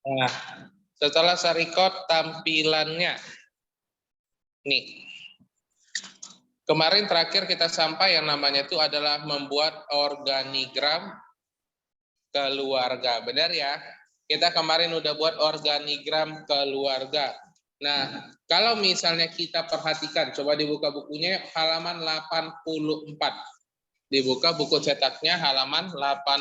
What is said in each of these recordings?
Nah, setelah saya record tampilannya. Nih. Kemarin terakhir kita sampai yang namanya itu adalah membuat organigram keluarga. Benar ya? Kita kemarin udah buat organigram keluarga. Nah, kalau misalnya kita perhatikan, coba dibuka bukunya halaman 84. Dibuka buku cetaknya halaman 84.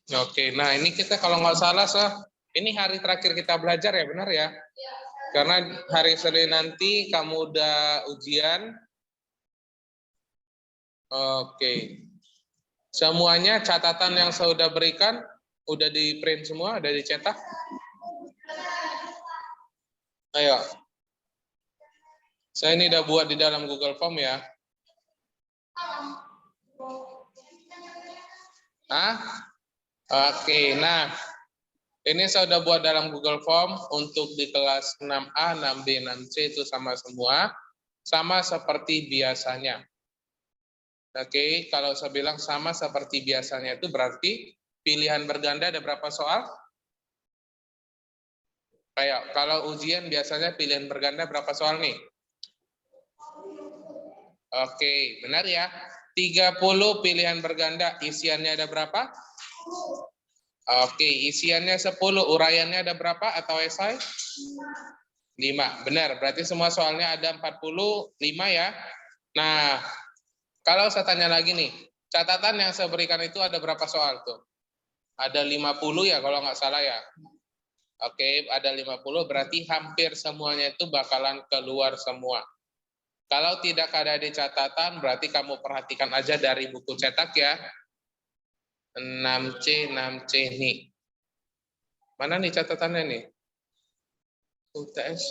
Oke, nah ini kita kalau nggak salah, ini hari terakhir kita belajar ya, benar ya? Karena hari Senin nanti kamu udah ujian. Oke. Semuanya catatan yang saya udah berikan, udah di print semua, udah dicetak? Ayo. Saya ini udah buat di dalam Google Form ya. Hah? Oke, nah ini saya udah buat dalam Google Form untuk di kelas 6A, 6B, 6C itu sama semua. Sama seperti biasanya. Oke, kalau saya bilang sama seperti biasanya itu berarti pilihan berganda ada berapa soal? Kayak kalau ujian biasanya pilihan berganda berapa soal nih? Oke, benar ya. 30 pilihan berganda, isiannya ada berapa? Oke, isiannya 10, uraiannya ada berapa atau esai? 5, benar. Berarti semua soalnya ada 45 ya. Nah, kalau saya tanya lagi nih, catatan yang saya berikan itu ada berapa soal tuh? Ada 50 ya kalau nggak salah ya. Oke, ada 50, berarti hampir semuanya itu bakalan keluar semua. Kalau tidak ada di catatan, berarti kamu perhatikan aja dari buku cetak ya. 6C, 6C nih. Mana nih catatannya nih? UTS.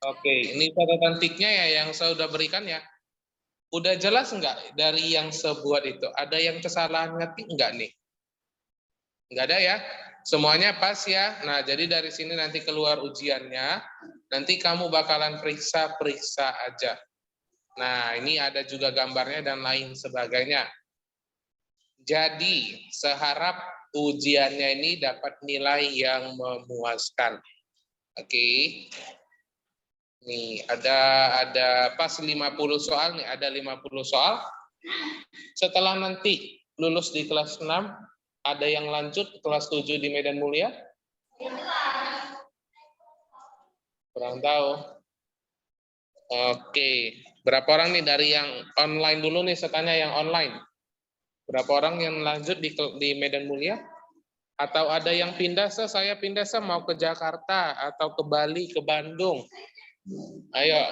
Oke, ini catatan tiknya ya yang saya udah berikan ya. Udah jelas nggak dari yang saya buat itu? Ada yang kesalahan ngetik nggak nih? Nggak ada ya? Semuanya pas ya? Nah, jadi dari sini nanti keluar ujiannya, nanti kamu bakalan periksa-periksa aja. Nah, ini ada juga gambarnya dan lain sebagainya. Jadi, seharap ujiannya ini dapat nilai yang memuaskan. Oke. Nih, ada pas 50 soal nih, ada 50 soal. Setelah nanti lulus di kelas 6, ada yang lanjut kelas 7 di Medan Mulia? Kurang tahu. Oke, berapa orang nih dari yang online dulu nih, saya tanya yang online. Berapa orang yang lanjut di Medan Mulia? Atau ada yang pindah, saya pindah mau ke Jakarta atau ke Bali, ke Bandung. Ayo.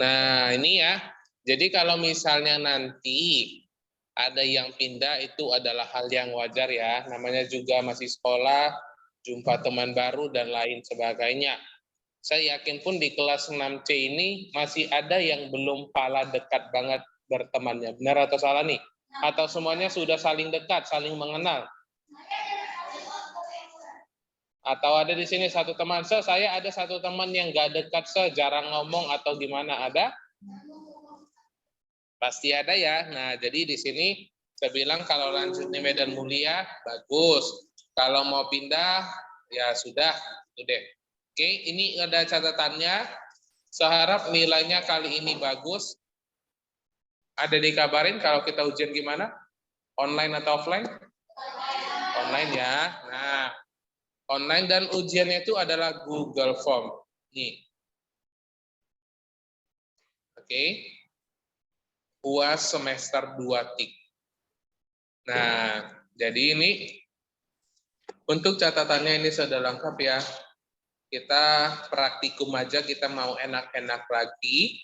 Nah, ini ya. Jadi kalau misalnya nanti ada yang pindah itu adalah hal yang wajar ya. Namanya juga masih sekolah, jumpa teman baru dan lain sebagainya. Saya yakin pun di kelas 6C ini masih ada yang belum pala dekat banget bertemannya. Benar atau salah nih? Atau semuanya sudah saling dekat, saling mengenal? Atau ada di sini satu teman, saya ada satu teman yang gak dekat, jarang ngomong atau gimana, ada? Pasti ada ya. Nah, jadi di sini saya bilang kalau lanjut di Medan Mulia, bagus. Kalau mau pindah, ya sudah. Udah. Oke, ini ada catatannya. Seharap nilainya kali ini bagus. Ada dikabarin kalau kita ujian gimana? Online atau offline? Online ya. Nah, online dan ujiannya itu adalah Google Form. Nih. Oke. UAS semester 2 TIK. Nah, jadi ini untuk catatannya ini sudah lengkap ya. Kita praktikum aja, kita mau enak-enak lagi.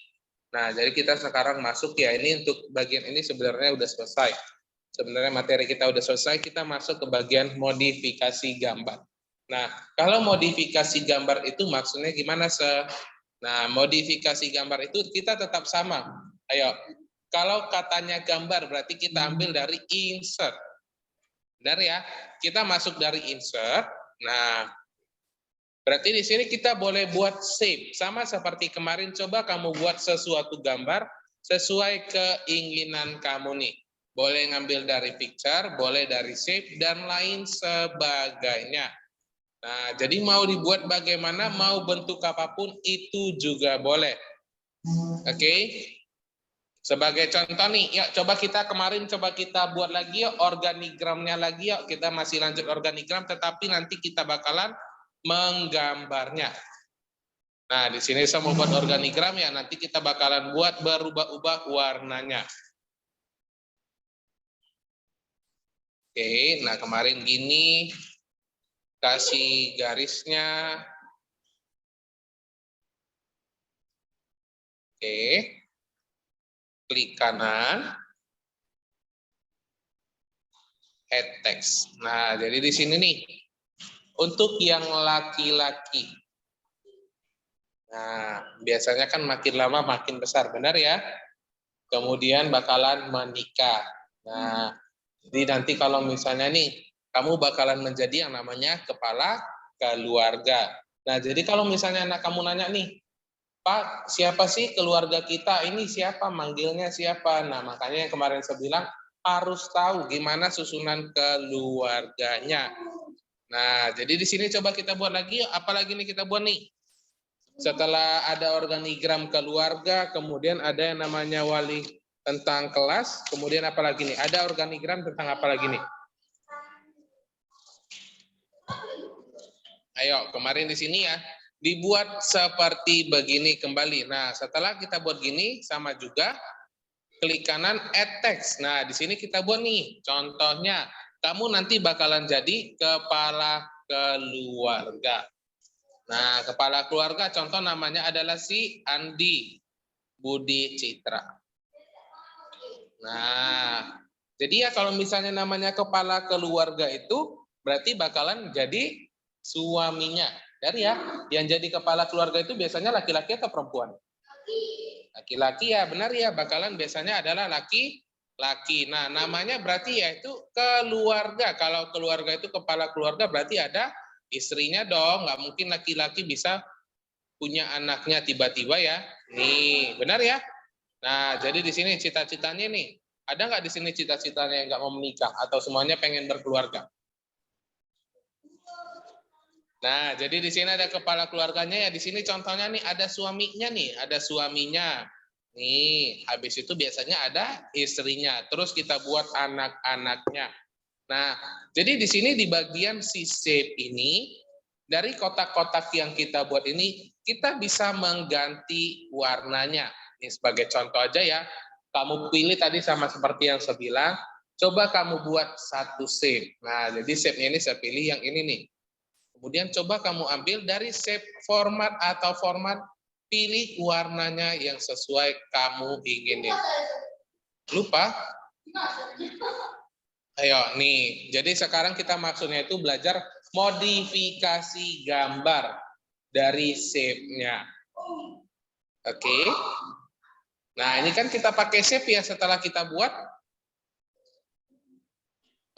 Nah, jadi kita sekarang masuk ya, ini untuk bagian ini sebenarnya udah selesai. Sebenarnya materi kita udah selesai, kita masuk ke bagian modifikasi gambar. Nah, kalau modifikasi gambar itu maksudnya gimana, Nah, modifikasi gambar itu kita tetap sama. Ayo, kalau katanya gambar berarti kita ambil dari insert. Benar ya? Kita masuk dari insert. Nah, berarti di sini kita boleh buat shape. Sama seperti kemarin, coba kamu buat sesuatu gambar sesuai keinginan kamu nih. Boleh ngambil dari picture, boleh dari shape, dan lain sebagainya. Nah, jadi mau dibuat bagaimana, mau bentuk apapun, itu juga boleh. Oke? Sebagai contoh nih, yuk coba kita kemarin coba kita buat lagi yuk organigramnya lagi yuk. Kita masih lanjut organigram, tetapi nanti kita bakalan menggambarnya. Nah, di sini saya mau buat organigram ya, nanti kita bakalan buat berubah-ubah warnanya. Oke, nah kemarin gini, kasih garisnya. Oke, klik kanan, add text. Nah, jadi di sini nih, untuk yang laki-laki. Nah, biasanya kan makin lama makin besar, benar ya? Kemudian bakalan menikah. Nah, jadi nanti kalau misalnya nih, kamu bakalan menjadi yang namanya kepala keluarga. Nah, jadi kalau misalnya anak kamu nanya nih, Pak, siapa sih keluarga kita? Ini siapa? Manggilnya siapa? Nah, makanya yang kemarin saya bilang, harus tahu gimana susunan keluarganya. Nah, jadi di sini coba kita buat lagi, apalagi nih kita buat nih. Setelah ada organigram keluarga, kemudian ada yang namanya wali tentang kelas, kemudian apa lagi nih? Ada organigram tentang apa lagi nih? Ayo, kemarin di sini ya, dibuat seperti begini kembali. Nah, setelah kita buat gini, sama juga, klik kanan add text. Nah, di sini kita buat nih, contohnya, kamu nanti bakalan jadi kepala keluarga. Nah, kepala keluarga contoh namanya adalah si Andi Budi Citra. Nah, jadi ya kalau misalnya namanya kepala keluarga itu berarti bakalan jadi suaminya. Dari ya, yang jadi kepala keluarga itu biasanya laki-laki atau perempuan? Laki-laki ya, benar ya, bakalan biasanya adalah laki-laki. Nah, namanya berarti ya itu keluarga. Kalau keluarga itu kepala keluarga berarti ada istrinya dong. Nggak mungkin laki-laki bisa punya anaknya tiba-tiba ya. Nih, benar ya? Nah, jadi di sini cita-citanya nih, ada nggak di sini cita-citanya yang nggak mau menikah atau semuanya pengen berkeluarga? Nah, jadi di sini ada kepala keluarganya ya. Di sini contohnya nih ada suaminya nih, ada suaminya. Nih, habis itu biasanya ada istrinya. Terus kita buat anak-anaknya. Nah, jadi di sini di bagian si shape ini dari kotak-kotak yang kita buat ini kita bisa mengganti warnanya. Ini sebagai contoh aja ya. Kamu pilih tadi sama seperti yang saya bilang, coba kamu buat satu shape. Nah, jadi shape-nya ini saya pilih yang ini nih. Kemudian coba kamu ambil dari shape format atau format, pilih warnanya yang sesuai kamu inginin. Lupa? Ayo nih, jadi sekarang kita maksudnya itu belajar modifikasi gambar dari shape-nya. Oke. Nah, ini kan kita pakai shape ya setelah kita buat.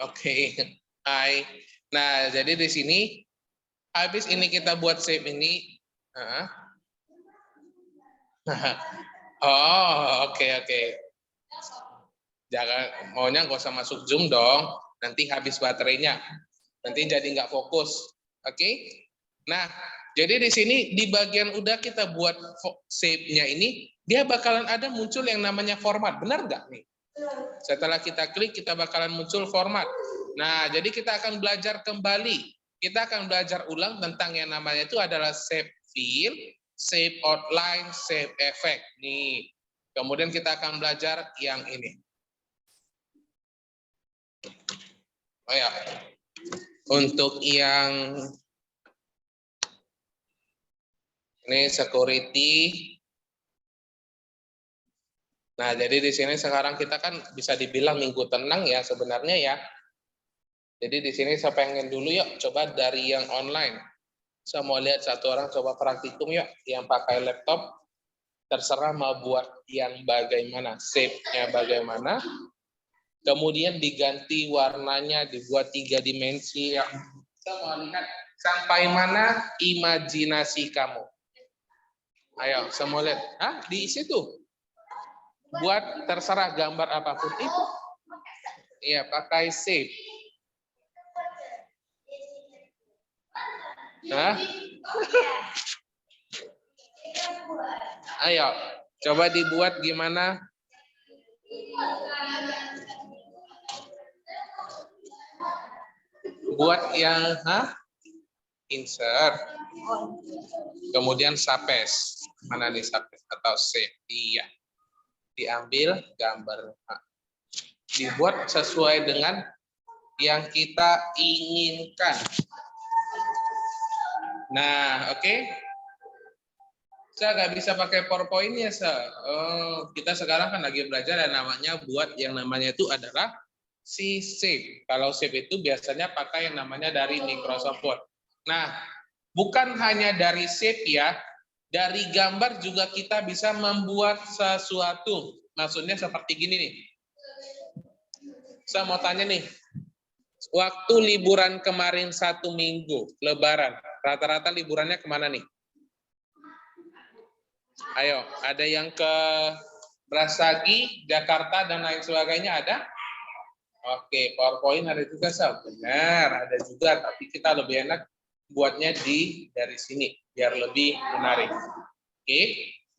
Oke. Hai. Nah, jadi di sini habis ini kita buat shape ini. Oh, oke. Jangan, maunya nggak usah masuk Zoom dong. Nanti habis baterainya. Nanti jadi nggak fokus. Oke? Nah, jadi di sini di bagian udah kita buat shape-nya ini, dia bakalan ada muncul yang namanya format. Benar nggak nih? Setelah kita klik, kita bakalan muncul format. Nah, jadi kita akan belajar kembali. Kita akan belajar ulang tentang yang namanya itu adalah shape fill, shape outline, shape effect. Nih. Kemudian kita akan belajar yang ini. Oh ya, untuk yang ini security, Nah, jadi di sini sekarang kita kan bisa dibilang minggu tenang ya sebenarnya ya. Jadi di sini saya pengen dulu yuk coba dari yang online. Saya mau lihat satu orang coba praktikum yuk yang pakai laptop. Terserah mau buat yang bagaimana, shape-nya bagaimana. Kemudian diganti warnanya, dibuat 3 dimensi. Ya. Saya mau lihat sampai mana imajinasi kamu. Ayo, saya mau lihat. Di situ. Buat terserah gambar apapun itu. Iya, pakai shape. Ayo, coba dibuat gimana? Buat yang insert. Kemudian sapes. Mana nih sapes atau shape? Iya. Diambil gambar. Dibuat sesuai dengan yang kita inginkan. Nah, oke. Saya nggak bisa pakai PowerPoint ya, kita sekarang kan lagi belajar dan namanya buat yang namanya itu adalah si shape. Kalau shape itu biasanya pakai yang namanya dari Microsoft Word. Nah, bukan hanya dari shape ya, dari gambar juga kita bisa membuat sesuatu. Maksudnya seperti gini nih. Saya mau tanya nih, waktu liburan kemarin 1 minggu, Lebaran, rata-rata liburannya kemana nih? Ayo, ada yang ke Brastagi, Jakarta, dan lain sebagainya ada? Oke, PowerPoint ada juga, Sal. Benar, ada juga, tapi kita lebih enak buatnya dari sini, biar lebih menarik. Oke,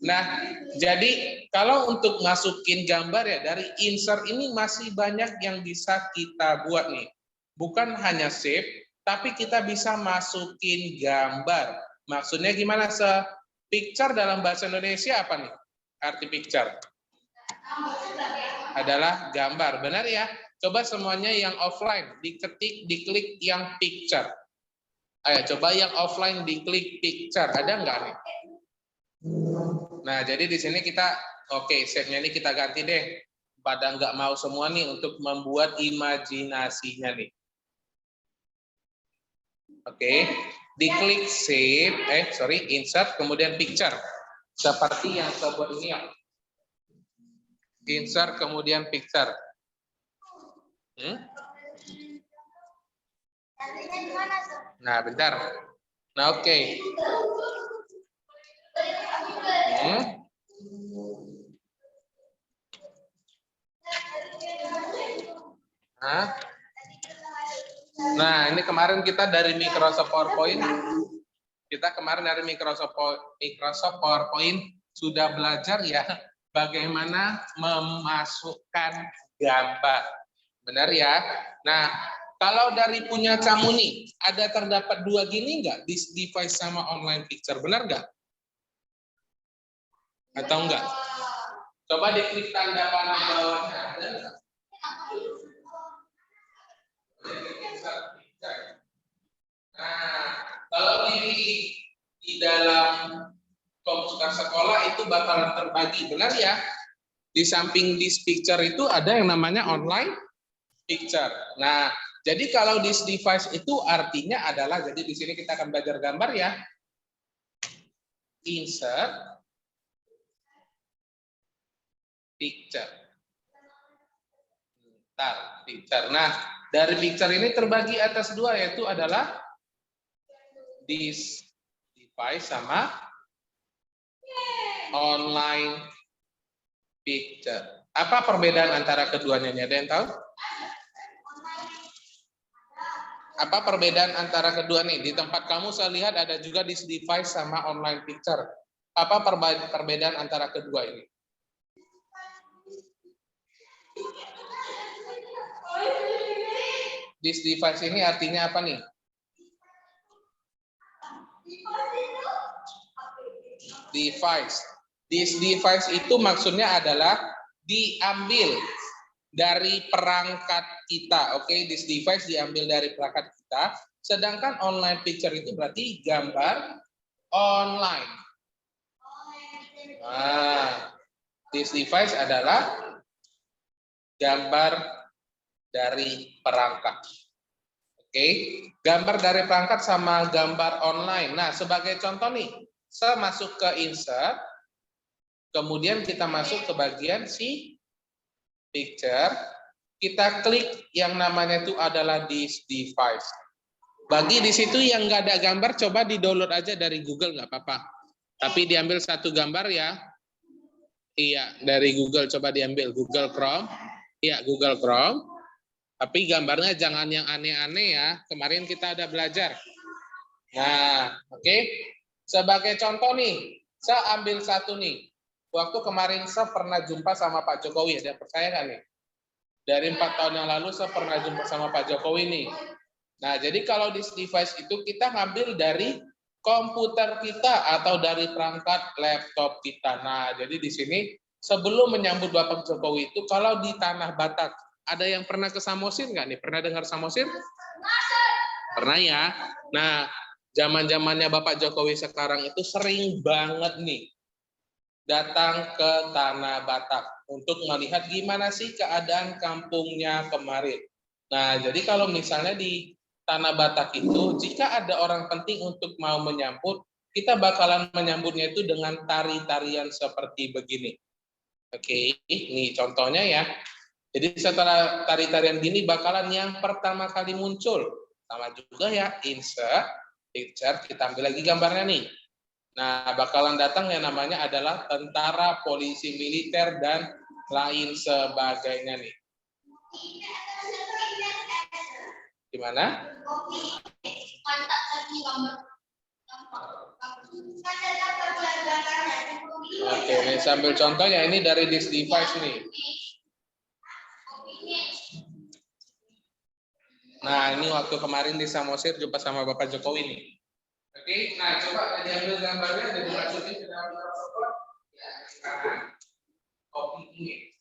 nah, jadi kalau untuk masukin gambar ya, dari insert ini masih banyak yang bisa kita buat nih. Bukan hanya shape, tapi kita bisa masukin gambar. Maksudnya gimana, Sal? Picture dalam bahasa Indonesia apa nih? Arti picture adalah gambar, benar ya? Coba semuanya yang offline, diketik, diklik yang picture. Ayo, coba yang offline diklik picture, ada nggak nih? Nah, jadi di sini kita, oke, shape-nya ini kita ganti deh. Pada nggak mau semua nih untuk membuat imajinasinya nih. Oke, diklik shape, insert, kemudian picture. Seperti yang saya buat ini ya. Insert, kemudian picture. Nah, bentar. Nah, oke. Nah, ini kemarin kita dari Microsoft PowerPoint. Kita kemarin dari Microsoft PowerPoint sudah belajar ya bagaimana memasukkan gambar. Benar ya? Nah, kalau dari punya kamu nih, ada terdapat 2 gini nggak? This device sama online picture, benar nggak? Atau enggak? Coba diklik tanda panah bawahnya. Ada nggak? Nah, kalau di dalam komputer sekolah itu bakalan terbagi, benar ya? Di samping this picture itu ada yang namanya online picture. Nah, jadi kalau this device itu artinya adalah, jadi di sini kita akan belajar gambar ya. Insert picture. Picture. Nah, dari picture ini terbagi atas 2, yaitu adalah this device sama online picture. Apa perbedaan antara keduanya? Ada yang tahu? Apa perbedaan antara kedua nih? Di tempat kamu saya lihat ada juga this device sama online picture. Apa perbedaan antara kedua ini? This device ini artinya apa nih? Device. This device itu maksudnya adalah diambil dari perangkat kita. Oke, this device diambil dari perangkat kita. Sedangkan online picture itu berarti gambar online. Nah, This device adalah gambar dari perangkat. Oke, gambar dari perangkat sama gambar online. Nah, sebagai contoh nih, saya masuk ke insert, kemudian kita masuk ke bagian si picture, kita klik yang namanya itu adalah this device. Bagi di situ yang nggak ada gambar, coba di-download aja dari Google, nggak apa-apa. Tapi diambil satu gambar ya. Iya, dari Google, coba diambil Google Chrome. Iya, Google Chrome. Tapi gambarnya jangan yang aneh-aneh ya. Kemarin kita ada belajar. Nah, oke. Sebagai contoh nih, saya ambil satu nih. Waktu kemarin saya pernah jumpa sama Pak Jokowi, ada percaya nggak nih? Dari 4 tahun yang lalu saya pernah jumpa sama Pak Jokowi nih. Nah, jadi kalau di device itu kita ngambil dari komputer kita atau dari perangkat laptop kita. Nah, jadi di sini sebelum menyambut Bapak Jokowi itu, kalau di Tanah Batak, ada yang pernah ke Samosir nggak nih? Pernah dengar Samosir? Pernah ya? Nah, zaman-zamannya Bapak Jokowi sekarang itu sering banget nih datang ke Tanah Batak untuk melihat gimana sih keadaan kampungnya kemarin. Nah, jadi kalau misalnya di Tanah Batak itu, jika ada orang penting untuk mau menyambut, kita bakalan menyambutnya itu dengan tari-tarian seperti begini. Oke, ini contohnya ya. Jadi setelah tari-tarian gini bakalan yang pertama kali muncul. Sama juga ya, insert, picture, kita ambil lagi gambarnya nih. Nah, bakalan datang yang namanya adalah tentara, polisi, militer, dan lain sebagainya nih. Gimana? Oke, ini sambil contohnya ini dari this device nih. Nah, ini waktu kemarin di Samosir jumpa sama Bapak Jokowi nih. Oke, nah coba diambil gambarnya dan dimasukin ke dalam laptop. Ya, sekarang copy image.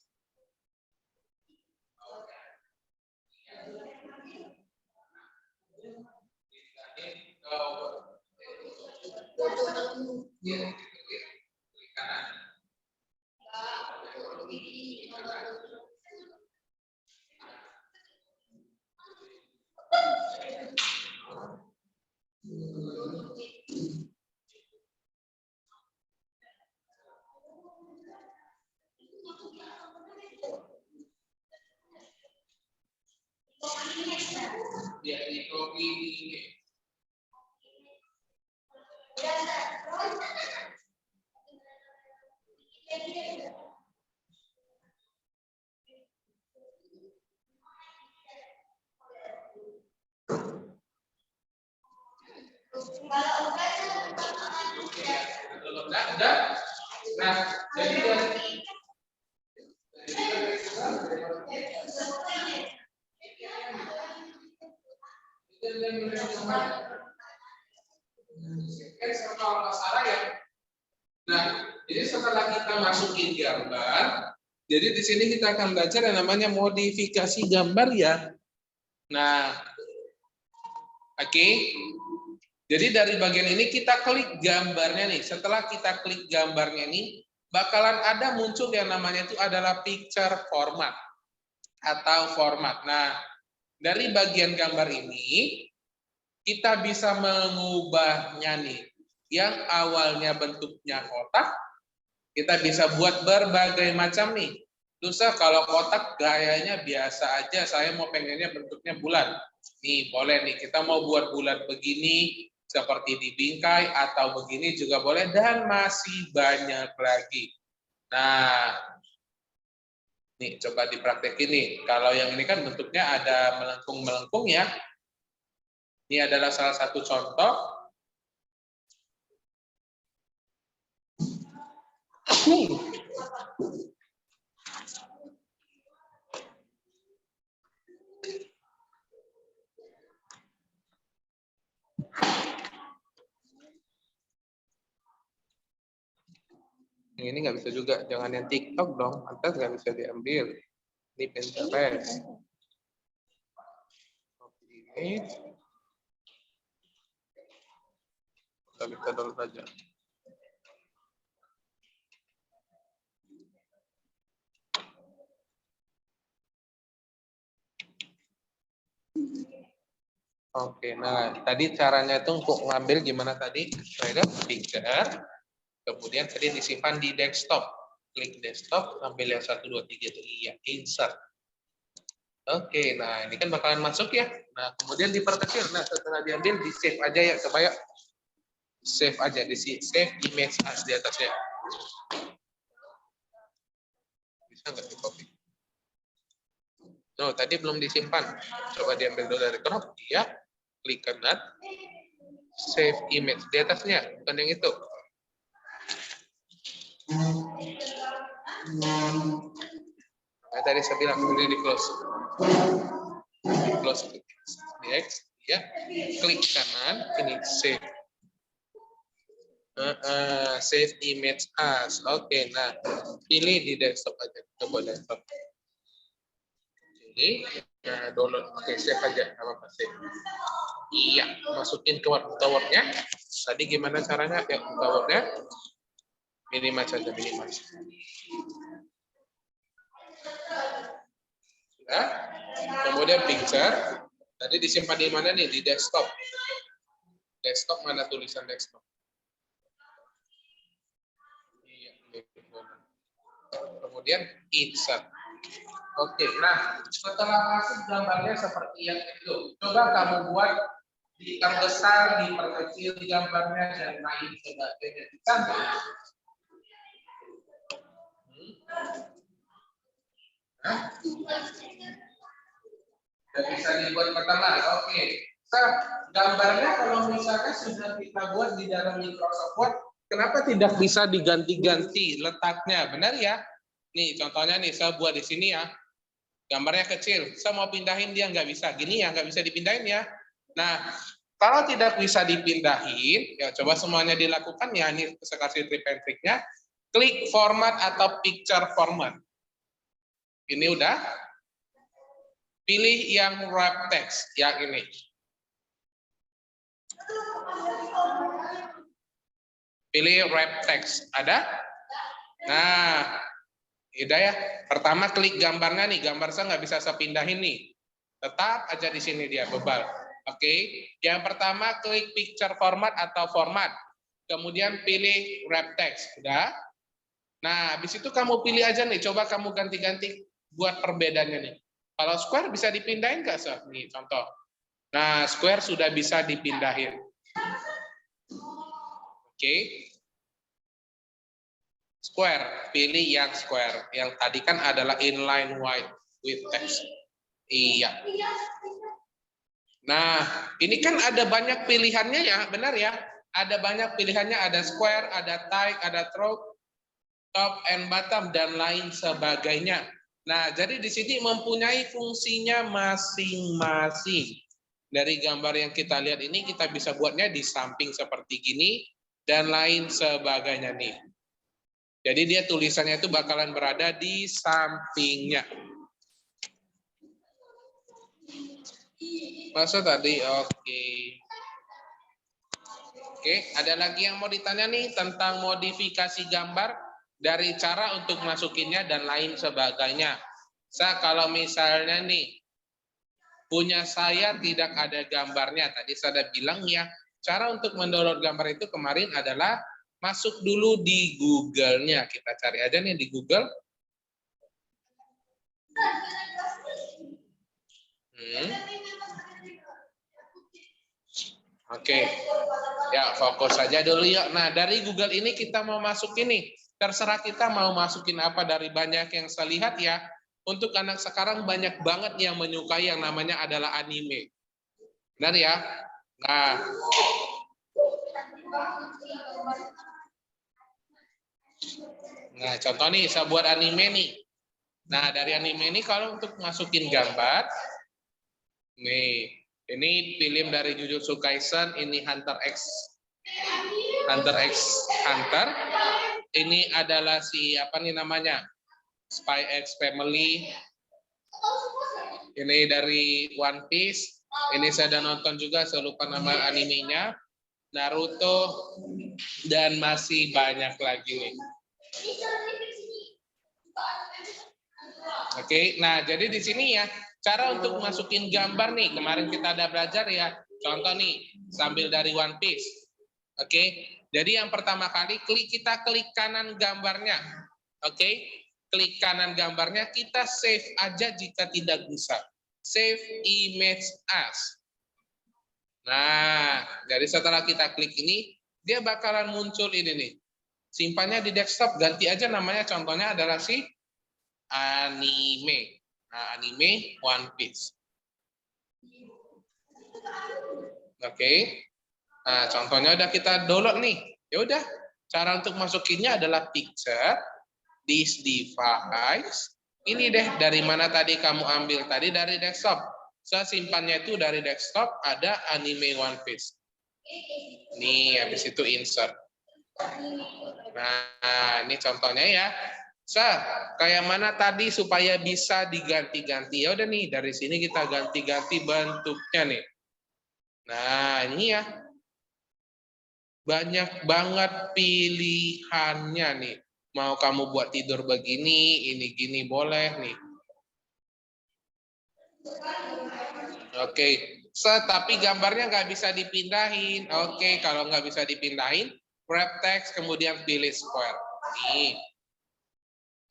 Ya, di copy image. Udah. Nah, jadi kalau masalah ya. Nah, jadi setelah kita masukin gambar, jadi di sini kita akan belajar yang namanya modifikasi gambar ya. Nah, oke. Jadi dari bagian ini kita klik gambarnya nih. Setelah kita klik gambarnya ini, bakalan ada muncul yang namanya itu adalah picture format atau format. Nah, dari bagian gambar ini kita bisa mengubahnya nih. Yang awalnya bentuknya kotak, kita bisa buat berbagai macam nih. Terus kalau kotak gayanya biasa aja, saya mau pengennya bentuknya bulat. Nih, boleh nih, kita mau buat bulat begini, seperti di bingkai, atau begini juga boleh, dan masih banyak lagi. Nah, nih coba dipraktekin nih. Kalau yang ini kan bentuknya ada melengkung-melengkung ya. Ini adalah salah satu contoh. Ini nggak bisa juga, jangan yang TikTok dong, atas nggak bisa diambil. Ini Pinterest. Ini kita download saja. Oke, nah tadi caranya itu untuk ngambil gimana tadi? Saya picture, kemudian tadi disimpan di desktop. Klik desktop, ambil yang 1, 2, 3 itu iya, insert. Oke, nah ini kan bakalan masuk ya. Nah kemudian diperkecil. Nah setelah diambil di save aja ya, coba ya. Save aja di sini, save image as di atasnya. Bisa nggak di copy? No, tadi belum disimpan. Coba diambil dulu dari crop, ya. Klik kanan, save image di atasnya, bukan yang itu. Nah, tadi saya bilang ini di close. Di close, next, ya. Klik kanan, ini save. Save image as. Oke, nah pilih di desktop aja. Coba desktop. Pilih, nah, download. Oke, save aja. Apa save? Iya, masukin ke Word-nya. Tadi gimana caranya? Ya, ke Word-nya. Minimal saja, minimal. Sudah. Kemudian picture. Tadi disimpan di mana nih? Di desktop. Desktop mana tulisan desktop? Iya. Kemudian insert. Oke, nah setelah masuk gambarnya seperti yang itu, coba kamu buat besar, diperkecil gambarnya dan lain sebagainya. Contoh. Dan bisa dibuat pertama. Oke. Gambarnya kalau misalnya sudah kita buat di dalam Microsoft Word, kenapa tidak bisa diganti-ganti letaknya? Benar ya? Nih contohnya nih saya buat di sini ya. Gambarnya kecil, saya mau pindahin dia nggak bisa. Gini ya, nggak bisa dipindahin ya. Nah, kalau tidak bisa dipindahin, ya coba semuanya dilakukan ya. Ini saya kasih tip and trick-nya. Klik format atau picture format. Ini udah. Pilih yang wrap text, yang ini. Pilih wrap text, ada? Nah, udah ya. Pertama klik gambarnya nih, gambar saya nggak bisa saya pindahin nih. Tetap aja di sini dia bebal. Oke. Yang pertama klik picture format atau format. Kemudian pilih wrap text, udah? Nah, habis itu kamu pilih aja nih, coba kamu ganti-ganti buat perbedaannya nih. Kalau square bisa dipindahin nggak, Sir? Nih contoh. Nah, square sudah bisa dipindahin. Oke. Square, pilih yang square. Yang tadi kan adalah inline white with text. Iya. Nah, ini kan ada banyak pilihannya ya, benar ya? Ada banyak pilihannya, ada square, ada tight, ada throat, top and bottom, dan lain sebagainya. Nah, jadi di sini mempunyai fungsinya masing-masing. Dari gambar yang kita lihat ini, kita bisa buatnya di samping seperti gini, dan lain sebagainya nih. Jadi dia tulisannya itu bakalan berada di sampingnya. Masa tadi? Oke. Oke, ada lagi yang mau ditanya nih tentang modifikasi gambar dari cara untuk masukinnya dan lain sebagainya. Kalau misalnya nih punya saya tidak ada gambarnya, tadi saya udah bilang ya, cara untuk mendownload gambar itu kemarin adalah masuk dulu di Google-nya. Kita cari aja nih di Google. Oke. Ya, fokus saja dulu yuk. Nah, dari Google ini kita mau masuk ini. Terserah kita mau masukin apa dari banyak yang saya lihat ya. Untuk anak sekarang banyak banget yang menyukai yang namanya adalah anime. Benar ya? Nah, contoh nih, saya buat anime nih. Nah, dari anime ini kalau untuk masukin gambar, nih, ini film dari Jujutsu Kaisen, ini Hunter x Hunter. Ini adalah si apa nih namanya? Spy X Family. Ini dari One Piece. Ini saya udah nonton juga, saya lupa nama animenya. Naruto dan masih banyak lagi nih. Oke, nah jadi di sini ya, cara untuk masukin gambar nih, kemarin kita ada belajar ya, contoh nih, sambil dari One Piece. Oke, jadi yang pertama kali kita klik kanan gambarnya. Oke, klik kanan gambarnya, kita save aja jika tidak bisa. Save image as. Nah, jadi setelah kita klik ini, dia bakalan muncul ini nih. Simpannya di desktop, ganti aja namanya, contohnya adalah si anime. Nah, anime One Piece. Oke. Nah, contohnya udah kita download nih. Ya udah, cara untuk masukinnya adalah picture, this device. Ini deh, dari mana tadi kamu ambil? Tadi dari desktop. Saya simpannya itu dari desktop, ada anime One Piece. Nih, habis itu insert. Nah, ini contohnya ya. Kayak mana tadi supaya bisa diganti-ganti? Ya udah nih, dari sini kita ganti-ganti bentuknya nih. Nah, ini ya. Banyak banget pilihannya nih. Mau kamu buat tidur begini, ini gini boleh nih. Oke, tapi gambarnya nggak bisa dipindahin. Oke, kalau nggak bisa dipindahin, grab text, kemudian pilih square. Nih.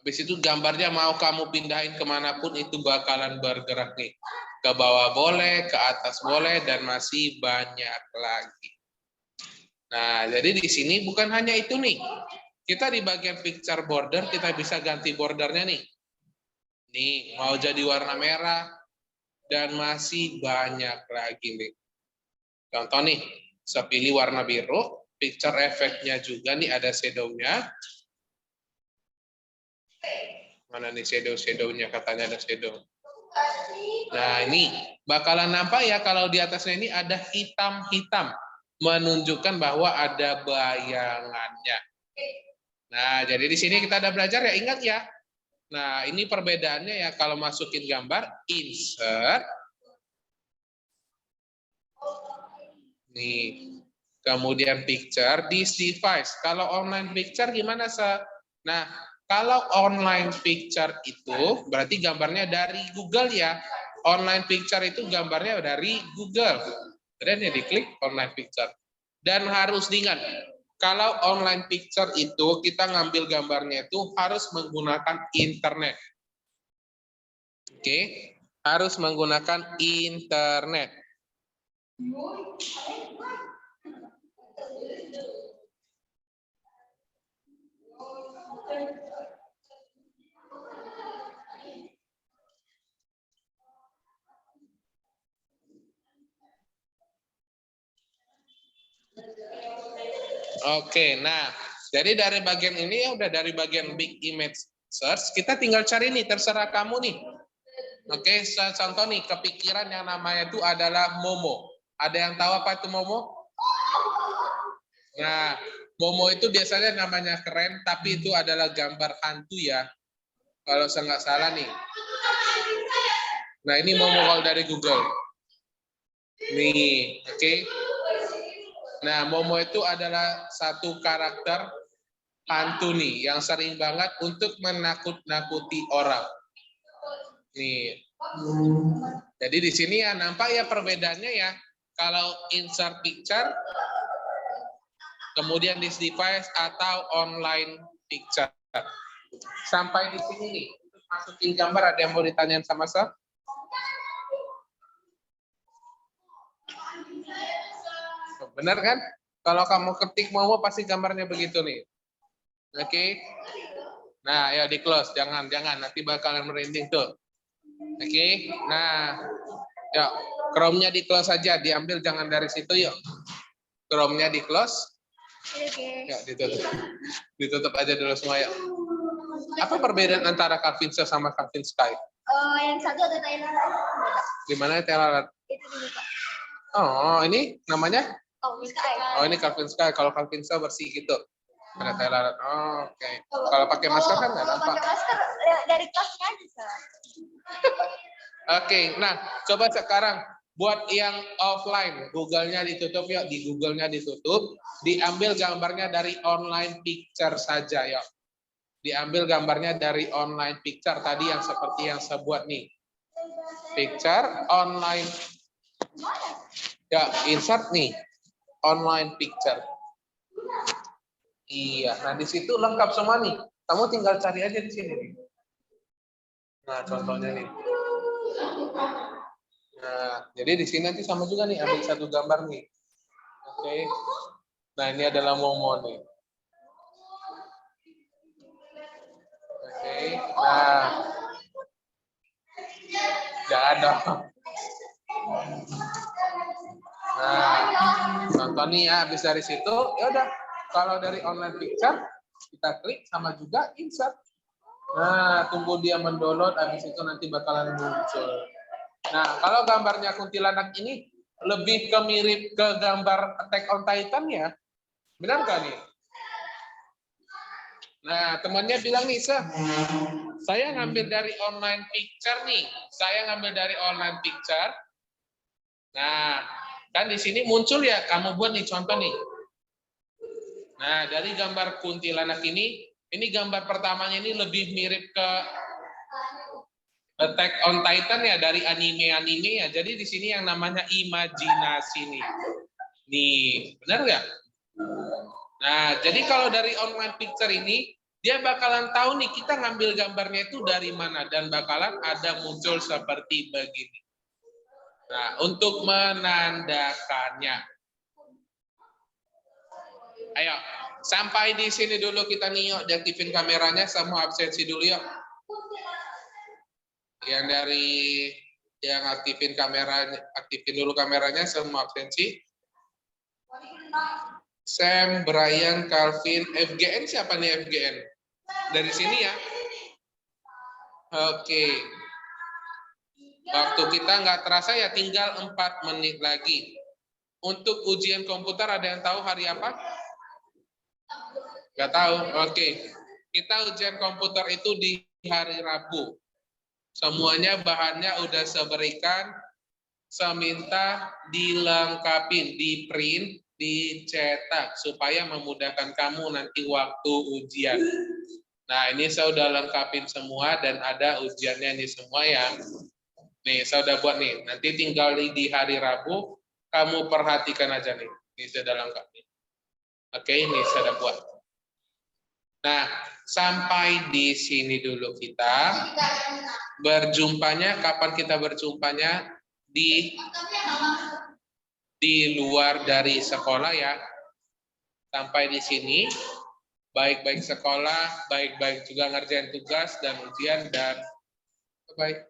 Habis itu gambarnya mau kamu pindahin kemanapun itu bakalan bergerak nih. Ke bawah boleh, ke atas boleh, dan masih banyak lagi. Nah, jadi di sini bukan hanya itu nih. Kita di bagian picture border, kita bisa ganti bordernya nih. Nih, mau jadi warna merah, dan masih banyak lagi nih. Contoh nih, saya pilih warna biru, picture efeknya juga nih ada shadow-nya. Mana nih shadow-nya, katanya ada shadow. Nah, ini bakalan nampak ya kalau di atasnya ini ada hitam-hitam, menunjukkan bahwa ada bayangannya. Nah, jadi di sini kita ada belajar ya, ingat ya. Nah, ini perbedaannya ya kalau masukin gambar, insert. Nih, kemudian picture, this device. Kalau online picture gimana, Nah, kalau online picture itu berarti gambarnya dari Google ya. Online picture itu gambarnya dari Google. Dan ya diklik online picture. Dan harus diingat, kalau online picture itu kita ngambil gambarnya itu harus menggunakan internet. Oke, harus menggunakan internet. Oke, nah jadi dari bagian ini ya udah dari bagian big image search, kita tinggal cari nih, terserah kamu nih. Oke, contoh nih, kepikiran yang namanya itu adalah Momo. Ada yang tahu apa itu Momo? Nah, Momo itu biasanya namanya keren, tapi itu adalah gambar hantu ya. Kalau saya nggak salah nih. Nah, ini Momo kalau dari Google. Nih, oke. Nah, Momo itu adalah satu karakter hantu nih, yang sering banget untuk menakut-nakuti orang. Nih. Jadi di sini ya nampak ya perbedaannya ya. Kalau insert picture, kemudian this device atau online picture. Sampai di sini nih, untuk masukin gambar ada yang mau ditanyain sama saya? Benar kan? Kalau kamu ketik mau pasti gambarnya begitu nih. Oke. Nah, ya di close, jangan nanti bakalan merinding tuh. Oke. Nah, yuk, Chrome-nya di close aja, diambil jangan dari situ yuk. Chrome-nya di close. Ya, ditutup. Ditutup aja dulu semua ya. Apa perbedaan antara Calvin Sky sama Calvin Sky? Yang satu ada Thailand. Di mana Thailand? Itu dibuka. Oh, ini namanya? Calvin Sky. Oh, ini Calvin Sky. Kalau Calvin Sky bersih gitu. Ada Thailand. Oh, oke. Kalau pakai masker kan nggak nampak. Pakai masker dari kelasnya aja, Sir. Oke, nah coba sekarang buat yang offline, Google-nya ditutup ya, di Google-nya ditutup, diambil gambarnya dari online picture saja ya. Diambil gambarnya dari online picture tadi yang seperti yang saya buat nih. Picture online. Ya, insert nih. Online picture. Iya, nah di situ lengkap semua nih. Kamu tinggal cari aja di sini nih. Nah, contohnya nih. Nah, jadi di sini nanti sama juga nih, ambil satu gambar nih. Oke. Nah, ini adalah Momo nih. Oke. Nah, jangan dong. Nah, contoh nih ya, habis dari situ, ya udah. Kalau dari online picture, kita klik sama juga insert. Nah, tunggu dia mendownload, habis itu nanti bakalan muncul. Nah, kalau gambarnya kuntilanak ini lebih ke mirip ke gambar Attack on Titan ya, benar nggak nih? Nah, temannya bilang nih, saya ngambil dari online picture nih, saya ngambil dari online picture. Nah, kan di sini muncul ya, kamu buat nih contoh nih. Nah, dari gambar kuntilanak ini gambar pertamanya ini lebih mirip ke Attack on Titan ya, dari anime-anime ya. Jadi di sini yang namanya imajinasi nih. Nih, benar nggak? Nah, jadi kalau dari online picture ini, dia bakalan tahu nih kita ngambil gambarnya itu dari mana dan bakalan ada muncul seperti begini. Nah, untuk menandakannya. Ayo, sampai di sini dulu kita nih yuk, diaktifin kameranya, semua absensi dulu yuk. Yang dari yang aktifin kameranya, aktifin dulu kameranya, semua absensi. Sam, Brian, Calvin, FGN siapa nih FGN? Dari sini ya. Oke. Waktu kita nggak terasa ya, tinggal 4 menit lagi. Untuk ujian komputer ada yang tahu hari apa? Nggak tahu. Oke. Kita ujian komputer itu di hari Rabu. Semuanya bahannya udah saya berikan. Saya minta dilengkapin, di print, dicetak supaya memudahkan kamu nanti waktu ujian. Nah, ini saya udah lengkapin semua dan ada ujiannya ini semua ya. Nih, saya udah buat nih. Nanti tinggal di hari Rabu, kamu perhatikan aja nih. Ini saya udah lengkap nih. Oke, ini saya udah buat. Nah, sampai di sini dulu kita. Berjumpanya, kapan kita berjumpanya? Di luar dari sekolah ya. Sampai di sini. Baik-baik sekolah, baik-baik juga ngerjain tugas dan ujian, dan baik.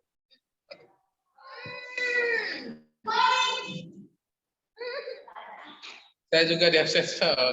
Saya juga di absen.